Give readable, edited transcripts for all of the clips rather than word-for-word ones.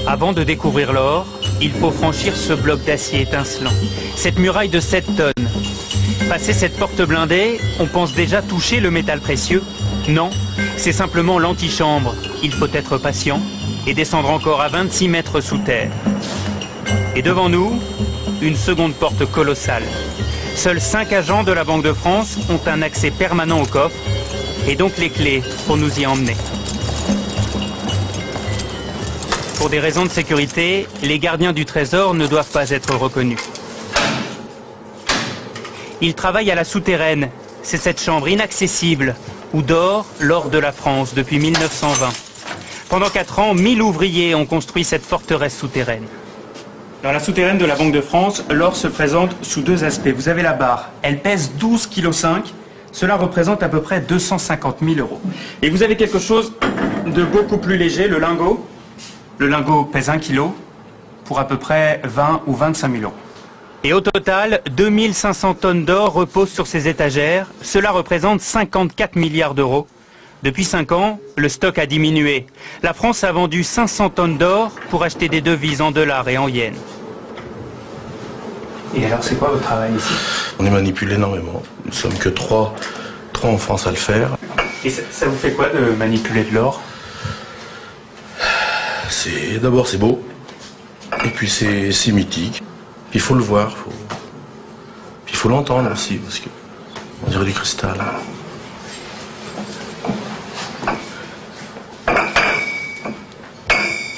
Avant de découvrir l'or, il faut franchir ce bloc d'acier étincelant, cette muraille de 7 tonnes. Passer cette porte blindée, on pense déjà toucher le métal précieux. Non, c'est simplement l'antichambre. Il faut être patient et descendre encore à 26 mètres sous terre. Et devant nous, une seconde porte colossale. Seuls 5 agents de la Banque de France ont un accès permanent au coffre et donc les clés pour nous y emmener. Pour des raisons de sécurité, les gardiens du trésor ne doivent pas être reconnus. Ils travaillent à la souterraine. C'est cette chambre inaccessible où dort l'or de la France depuis 1920. Pendant 4 ans, 1000 ouvriers ont construit cette forteresse souterraine. Dans la souterraine de la Banque de France, l'or se présente sous 2 aspects. Vous avez la barre, elle pèse 12,5 kg. Cela représente à peu près 250 000 €. Et vous avez quelque chose de beaucoup plus léger, le lingot. Le lingot pèse 1 kg pour à peu près 20 ou 25 000 €. Et au total, 2500 tonnes d'or reposent sur ces étagères. Cela représente 54 milliards d'euros. Depuis 5 ans, le stock a diminué. La France a vendu 500 tonnes d'or pour acheter des devises en dollars et en yens. Et alors, c'est quoi votre travail ici? On est manipulé énormément. Nous sommes que 3 en France à le faire. Et ça vous fait quoi de manipuler de l'or? D'abord c'est beau, et puis c'est mythique. Il faut le voir, puis il faut l'entendre aussi, parce que on dirait du cristal. Vous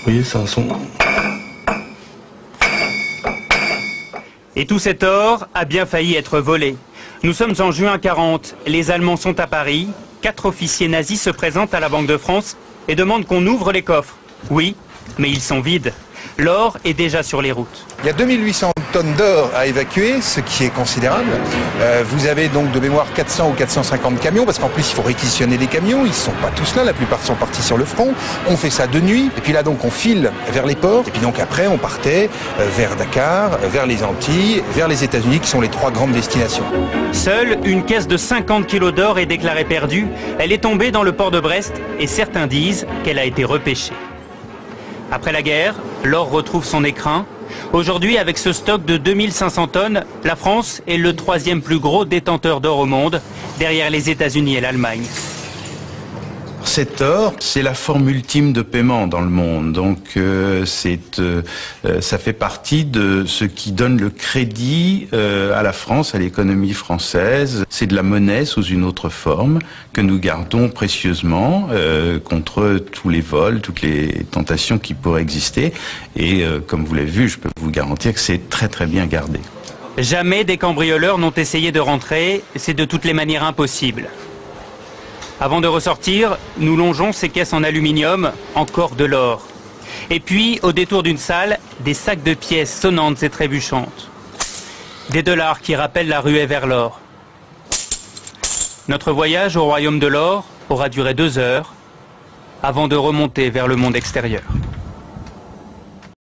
voyez, c'est un son. Et tout cet or a bien failli être volé. Nous sommes en juin 40, les Allemands sont à Paris, 4 officiers nazis se présentent à la Banque de France et demandent qu'on ouvre les coffres. Oui, mais ils sont vides. L'or est déjà sur les routes. Il y a 2800 tonnes d'or à évacuer, ce qui est considérable. Vous avez donc de mémoire 400 ou 450 camions, parce qu'en plus il faut réquisitionner les camions, ils ne sont pas tous là, la plupart sont partis sur le front. On fait ça de nuit, et puis là donc on file vers les ports, et puis donc après on partait vers Dakar, vers les Antilles, vers les États-Unis, qui sont les 3 grandes destinations. Seule une caisse de 50 kilos d'or est déclarée perdue. Elle est tombée dans le port de Brest, et certains disent qu'elle a été repêchée. Après la guerre, l'or retrouve son écrin. Aujourd'hui, avec ce stock de 2500 tonnes, la France est le 3e plus gros détenteur d'or au monde, derrière les États-Unis et l'Allemagne. Cet or, c'est la forme ultime de paiement dans le monde. Donc, ça fait partie de ce qui donne le crédit à la France, à l'économie française. C'est de la monnaie sous une autre forme que nous gardons précieusement contre tous les vols, toutes les tentations qui pourraient exister. Et comme vous l'avez vu, je peux vous garantir que c'est très très bien gardé. Jamais des cambrioleurs n'ont essayé de rentrer. C'est de toutes les manières impossible. Avant de ressortir, nous longeons ces caisses en aluminium, encore de l'or. Et puis, au détour d'une salle, des sacs de pièces sonnantes et trébuchantes. Des dollars qui rappellent la ruée vers l'or. Notre voyage au royaume de l'or aura duré 2 heures, avant de remonter vers le monde extérieur.